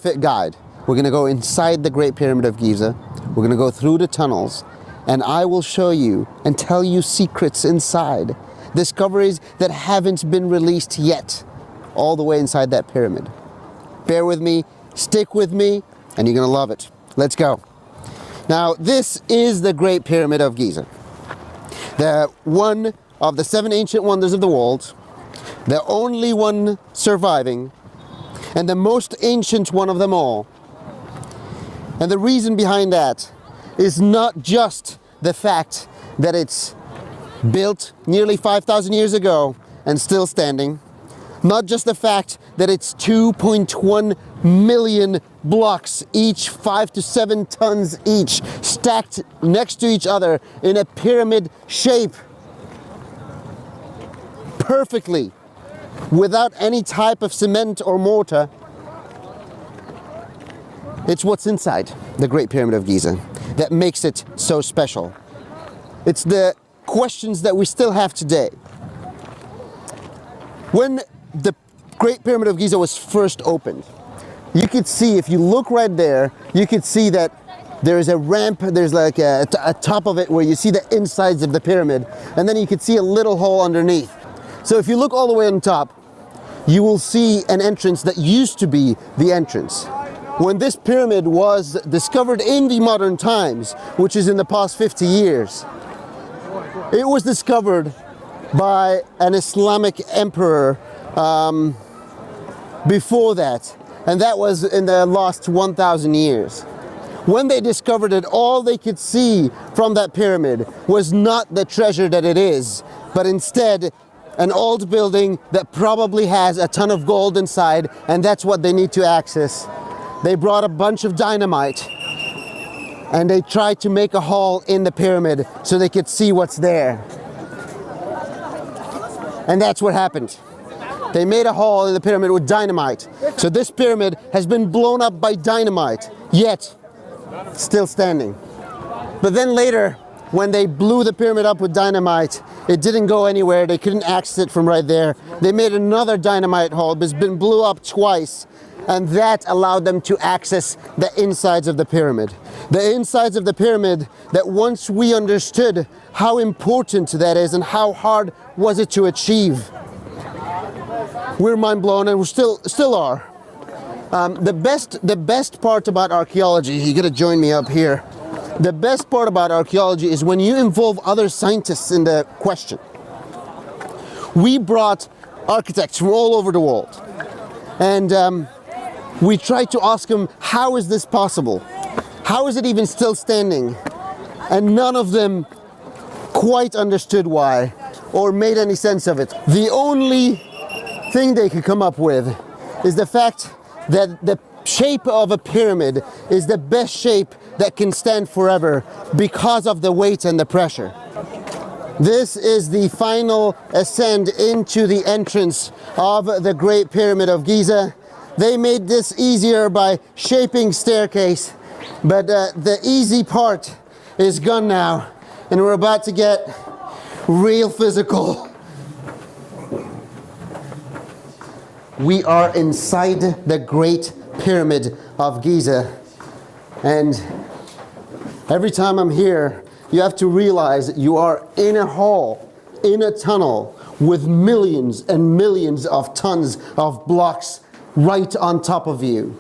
fit guide. We're going to go inside the Great Pyramid of Giza. We're going to go through the tunnels, and I will show you and tell you secrets inside. Discoveries that haven't been released yet, all the way inside that pyramid. Bear with me, stick with me, and you're going to love it. Let's go. Now, this is the Great Pyramid of Giza. The one of the 7 ancient wonders of the world, the only one surviving, and the most ancient one of them all. And the reason behind that is not just the fact that it's built nearly 5,000 years ago and still standing, not just the fact that it's 2.1 million blocks, each 5 to 7 tons each, stacked next to each other in a pyramid shape, perfectly, without any type of cement or mortar. It's what's inside the Great Pyramid of Giza that makes it so special. It's the questions that we still have today. When the Great Pyramid of Giza was first opened, you could see, if you look right there, you could see that there is a ramp, there's like a top of it where you see the insides of the pyramid, and then you could see a little hole underneath. So if you look all the way on top, you will see an entrance that used to be the entrance. When this pyramid was discovered in the modern times, which is in the past 50 years, it was discovered by an Islamic emperor before that, and that was in the last 1,000 years. When they discovered it, all they could see from that pyramid was not the treasure that it is, but instead an old building that probably has a ton of gold inside, and that's what they need to access. They brought a bunch of dynamite and they tried to make a hole in the pyramid so they could see what's there. And that's what happened. They made a hole in the pyramid with dynamite. So this pyramid has been blown up by dynamite, yet still standing. But then later, when they blew the pyramid up with dynamite, it didn't go anywhere. They couldn't access it from right there. They made another dynamite hole, but it's been blew up twice. And that allowed them to access the insides of the pyramid. The insides of the pyramid that once we understood how important that is and how hard was it to achieve, we're mind blown, and we still are. The best part about archaeology, you gotta join me up here. The best part about archaeology is when you involve other scientists in the question. We brought architects from all over the world, and we tried to ask them, how is this possible? How is it even still standing? And none of them quite understood why or made any sense of it. The only thing they could come up with is the fact that the shape of a pyramid is the best shape that can stand forever because of the weight and the pressure. This is the final ascent into the entrance of the Great Pyramid of Giza. They made this easier by shaping staircase, but the easy part is gone now, and we're about to get real physical. We are inside the Great Pyramid of Giza, and every time I'm here, you have to realize that you are in a hall, in a tunnel, with millions and millions of tons of blocks right on top of you.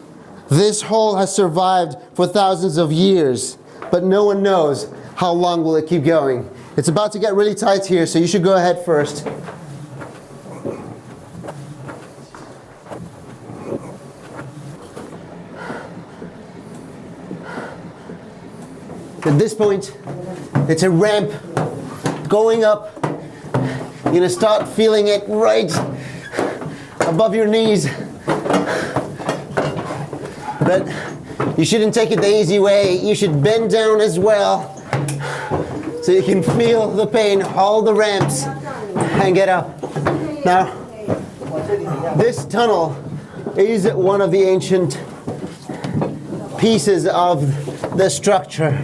This hole has survived for thousands of years, but no one knows how long will it keep going. It's about to get really tight here, so you should go ahead first. At this point, it's a ramp going up. You're gonna start feeling it right above your knees. But you shouldn't take it the easy way. You should bend down as well so you can feel the pain, haul the ramps, and get up. Now, this tunnel is one of the ancient pieces of the structure.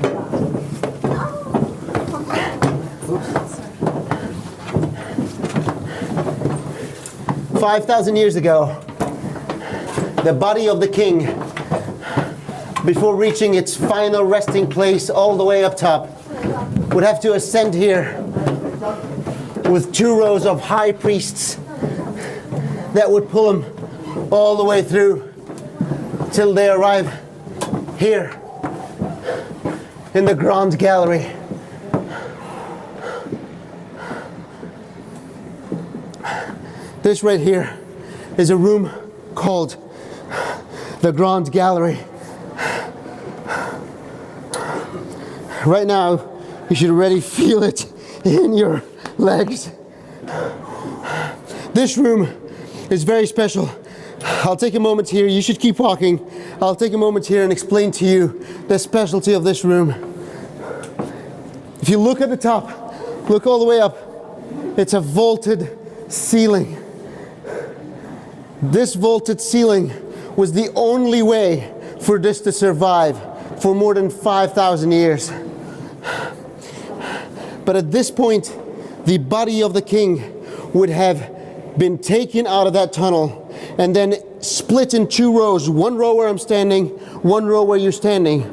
5,000 years ago, the body of the king before reaching its final resting place all the way up top, would have to ascend here with 2 rows of high priests that would pull them all the way through till they arrive here in the Grand Gallery. This right here is a room called the Grand Gallery. Right now, you should already feel it in your legs. This room is very special. I'll take a moment here. You should keep walking. I'll take a moment here and explain to you the specialty of this room. If you look at the top, look all the way up, it's a vaulted ceiling. This vaulted ceiling was the only way for this to survive for more than 5,000 years. But at this point, the body of the king would have been taken out of that tunnel and then split in 2 rows, 1 row where I'm standing, 1 row where you're standing.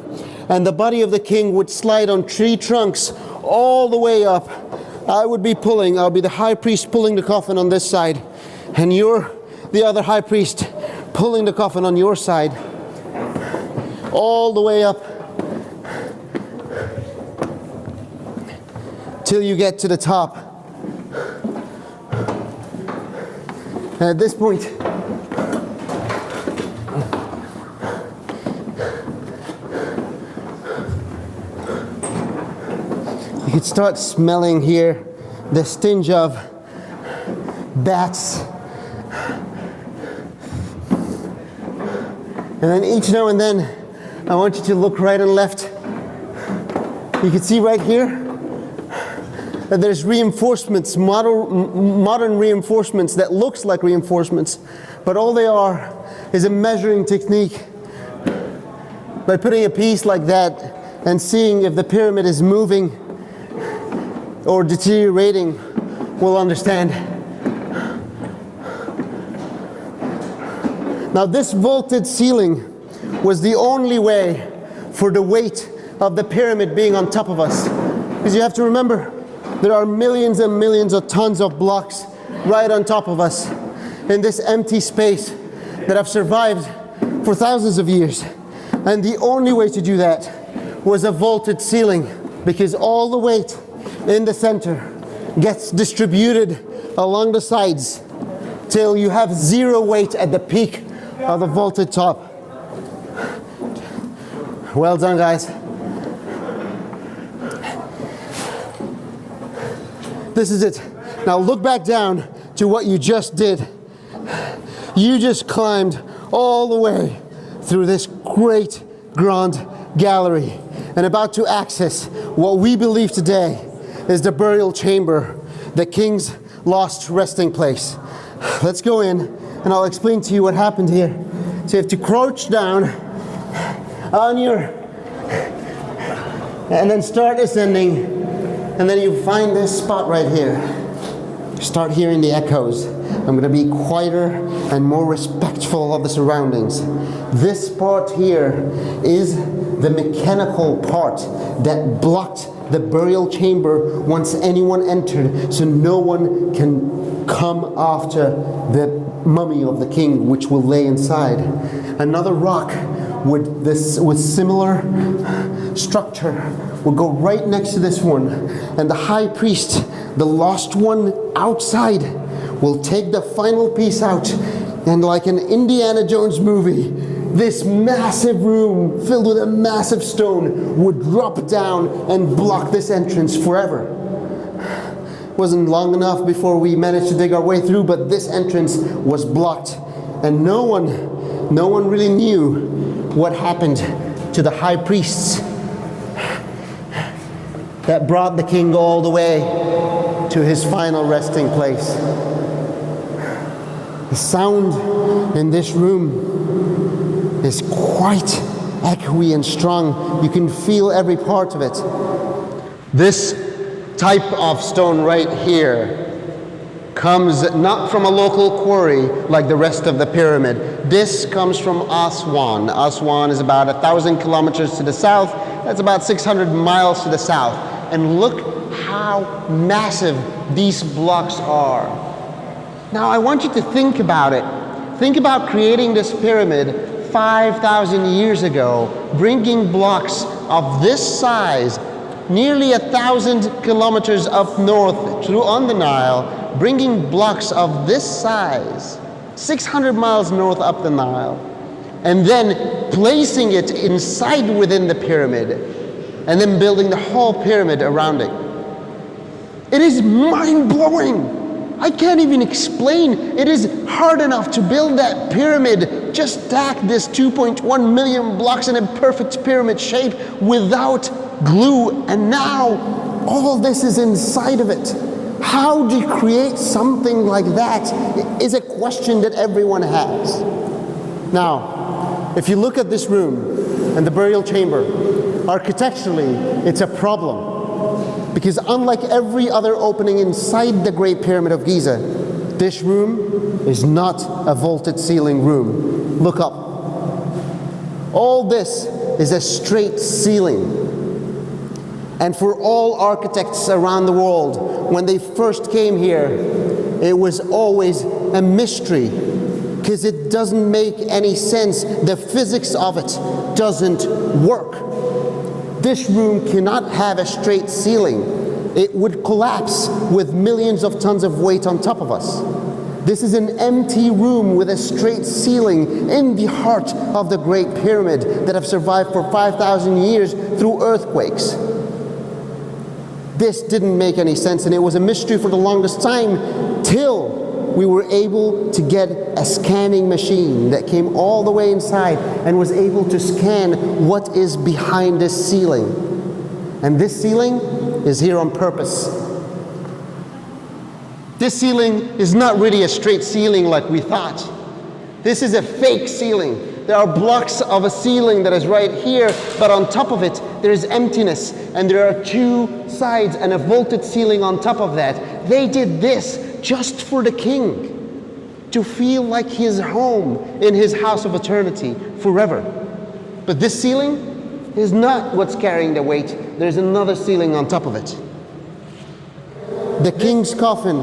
And the body of the king would slide on 3 trunks all the way up. I'll be the high priest pulling the coffin on this side, and you're the other high priest pulling the coffin on your side, all the way up till you get to the top. And at this point, you could start smelling here the stench of bats. And then each now and then, I want you to look right and left. You can see right here that there's reinforcements, modern reinforcements that looks like reinforcements, but all they are is a measuring technique. By putting a piece like that and seeing if the pyramid is moving or deteriorating, we'll understand. Now this vaulted ceiling was the only way for the weight of the pyramid being on top of us. Because you have to remember, there are millions and millions of tons of blocks right on top of us in this empty space that have survived for thousands of years. And the only way to do that was a vaulted ceiling, because all the weight in the center gets distributed along the sides till you have 0 weight at the peak of the vaulted top. Well done, guys. This is it. Now look back down to what you just did. You just climbed all the way through this great grand gallery and about to access what we believe today is the burial chamber, the king's lost resting place. Let's go in and I'll explain to you what happened here. So you have to crouch down on and then start ascending. And then you find this spot right here. Start hearing the echoes. I'm going to be quieter and more respectful of the surroundings. This part here is the mechanical part that blocked the burial chamber once anyone entered, so no one can come after the mummy of the king, which will lay inside. Another rock with similar structure will go right next to this one, and the high priest, the lost one outside, will take the final piece out, and like an Indiana Jones movie, this massive room filled with a massive stone would drop down and block this entrance forever. Wasn't long enough before we managed to dig our way through, but this entrance was blocked, and no one really knew what happened to the high priests that brought the king all the way to his final resting place. The sound in this room is quite echoey and strong. You can feel every part of it. This type of stone right here comes not from a local quarry like the rest of the pyramid. This comes from Aswan. Aswan is about 1,000 kilometers to the south. That's about 600 miles to the south. And look how massive these blocks are. Now I want you to think about it. Think about creating this pyramid 5,000 years ago, bringing blocks of this size, nearly 1,000 kilometers up north through on the Nile, bringing blocks of this size, 600 miles north up the Nile, and then placing it inside within the pyramid, and then building the whole pyramid around it. It is mind-blowing. I can't even explain. It is hard enough to build that pyramid, just stack this 2.1 million blocks in a perfect pyramid shape without glue, and now all this is inside of it. How do you create something like that is a question that everyone has. Now, if you look at this room and the burial chamber, architecturally, it's a problem. Because unlike every other opening inside the Great Pyramid of Giza, this room is not a vaulted ceiling room. Look up. All this is a straight ceiling. And for all architects around the world, when they first came here, it was always a mystery, because it doesn't make any sense. The physics of it doesn't work. This room cannot have a straight ceiling. It would collapse with millions of tons of weight on top of us. This is an empty room with a straight ceiling in the heart of the Great Pyramid that have survived for 5,000 years through earthquakes. This didn't make any sense, and it was a mystery for the longest time till we were able to get a scanning machine that came all the way inside and was able to scan what is behind this ceiling. And this ceiling is here on purpose. This ceiling is not really a straight ceiling like we thought. This is a fake ceiling. There are blocks of a ceiling that is right here, but on top of it, there is emptiness, and there are two sides and a vaulted ceiling on top of that. They did this just for the king, to feel like he's home in his house of eternity forever. But this ceiling is not what's carrying the weight. There's another ceiling on top of it. The king's coffin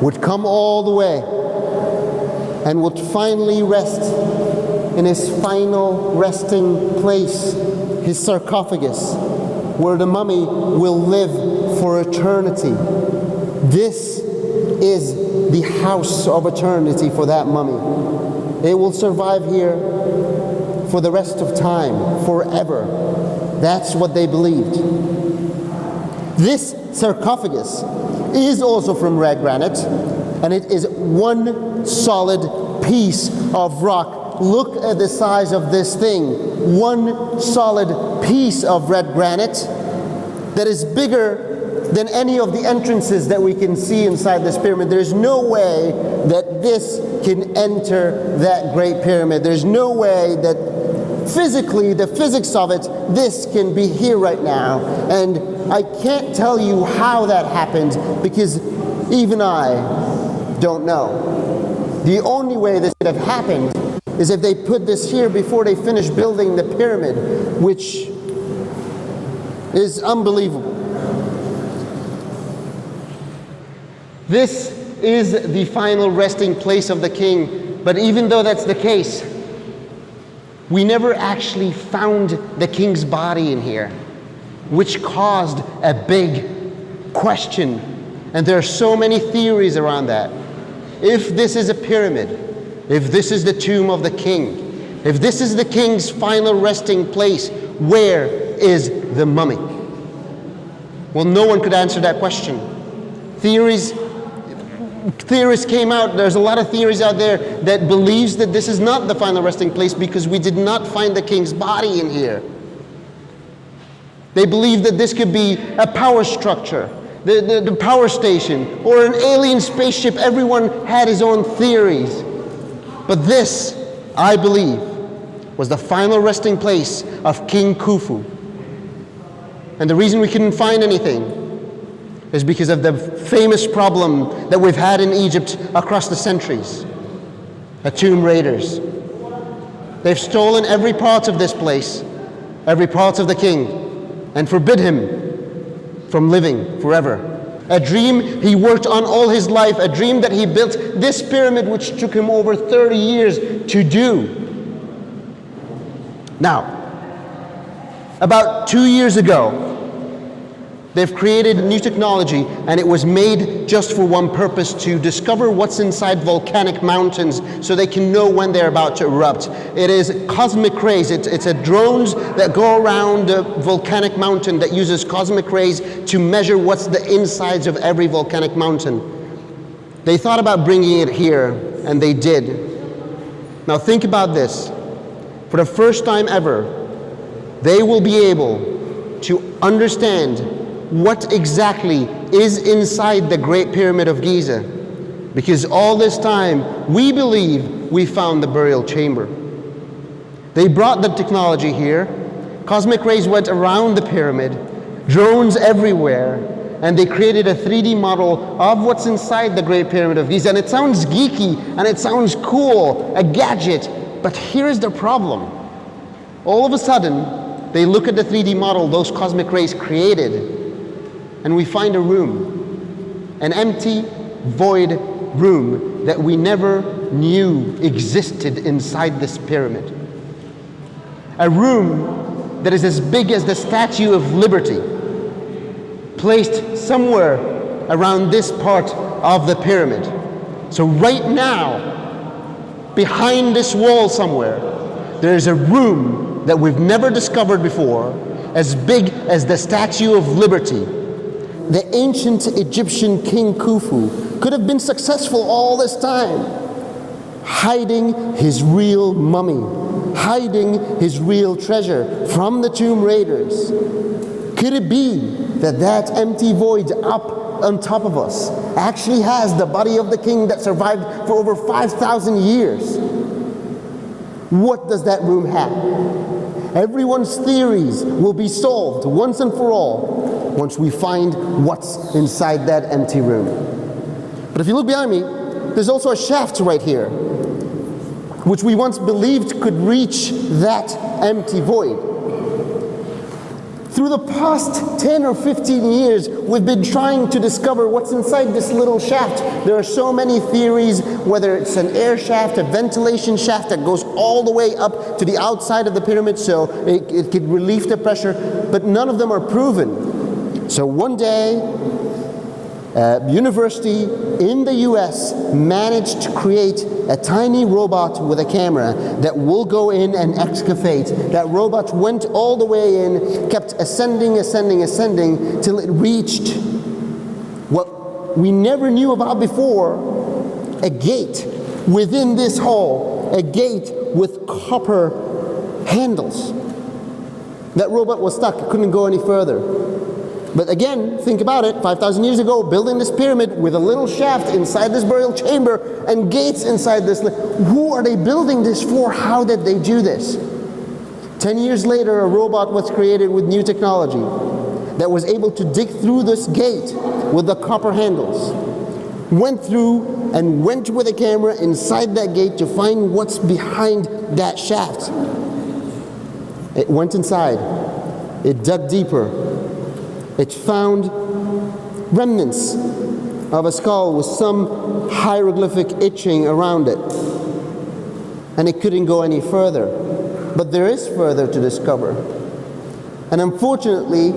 would come all the way and would finally rest in his final resting place, his sarcophagus, where the mummy will live for eternity. This is the house of eternity for that mummy. It will survive here for the rest of time, forever. That's what they believed. This sarcophagus is also from red granite, and it is one solid piece of rock. Look at the size of this thing. One solid piece of red granite that is bigger than any of the entrances that we can see inside this pyramid. There's no way that this can enter that Great Pyramid. There's no way that physically, the physics of it, this can be here right now. And I can't tell you how that happened, because even I don't know. The only way this could have happened is if they put this here before they finish building the pyramid, which is unbelievable. This is the final resting place of the king, but even though that's the case, we never actually found the king's body in here, which caused a big question. And there are so many theories around that. If this is a pyramid, if this is the tomb of the king, if this is the king's final resting place, where is the mummy? Well, no one could answer that question. Theories came out. There's a lot of theories out there that believes that this is not the final resting place because we did not find the king's body in here. They believe that this could be a power structure, the power station, or an alien spaceship. Everyone had his own theories. But this, I believe, was the final resting place of King Khufu. And the reason we couldn't find anything is because of the famous problem that we've had in Egypt across the centuries. tomb raiders. They've stolen every part of this place, every part of the king, and forbid him from living forever. A dream he worked on all his life, a dream that he built this pyramid which took him over 30 years to do. Now, about 2 years ago, they've created new technology, and it was made just for one purpose: to discover what's inside volcanic mountains so they can know when they're about to erupt. It is cosmic rays. It's a drones that go around a volcanic mountain that uses cosmic rays to measure what's the insides of every volcanic mountain. They thought about bringing it here, and they did. Now think about this. For the first time ever, they will be able to understand what exactly is inside the Great Pyramid of Giza. Because all this time, we believe we found the burial chamber. They brought the technology here. Cosmic rays went around the pyramid, drones everywhere, and they created a 3D model of what's inside the Great Pyramid of Giza. And it sounds geeky, and it sounds cool, a gadget, but here's the problem. All of a sudden, they look at the 3D model those cosmic rays created, and we find a room, an empty, void room that we never knew existed inside this pyramid. A room that is as big as the Statue of Liberty, placed somewhere around this part of the pyramid. So right now, behind this wall somewhere, there is a room that we've never discovered before, as big as the Statue of Liberty. The ancient Egyptian king Khufu could have been successful all this time, hiding his real mummy, hiding his real treasure from the tomb raiders. Could it be that that empty void up on top of us actually has the body of the king that survived for over 5,000 years? What does that room have? Everyone's theories will be solved once and for all once we find what's inside that empty room. But if you look behind me, there's also a shaft right here, which we once believed could reach that empty void. Through the past 10 or 15 years, we've been trying to discover what's inside this little shaft. There are so many theories, whether it's an air shaft, a ventilation shaft that goes all the way up to the outside of the pyramid so it could relieve the pressure, but none of them are proven. So one day, a university in the US managed to create a tiny robot with a camera that will go in and excavate. That robot went all the way in, kept ascending till it reached what we never knew about before, a gate within this hall, a gate with copper handles. That robot was stuck, it couldn't go any further. But again, think about it, 5,000 years ago, building this pyramid with a little shaft inside this burial chamber and gates inside this. Who are they building this for? How did they do this? 10 years later, a robot was created with new technology that was able to dig through this gate with the copper handles. Went through and went with a camera inside that gate to find what's behind that shaft. It went inside. It dug deeper. It found remnants of a skull with some hieroglyphic etching around it. And it couldn't go any further. But there is further to discover. And unfortunately,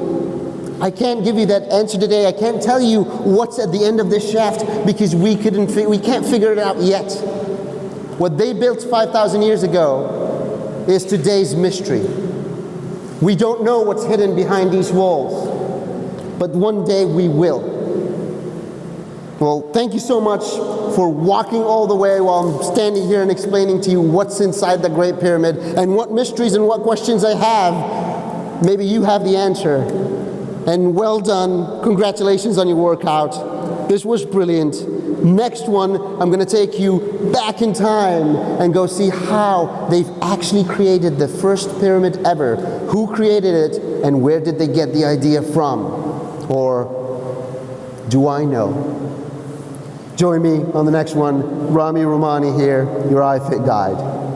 I can't give you that answer today. I can't tell you what's at the end of this shaft because we can't figure it out yet. What they built 5,000 years ago is today's mystery. We don't know what's hidden behind these walls. But one day we will. Well, thank you so much for walking all the way while I'm standing here and explaining to you what's inside the Great Pyramid and what mysteries and what questions I have. Maybe you have the answer. And well done. Congratulations on your workout. This was brilliant. Next one, I'm going to take you back in time and go see how they've actually created the first pyramid ever. Who created it and where did they get the idea from? Or do I know? Join me on the next one. Ramy Romany here, your iFit guide.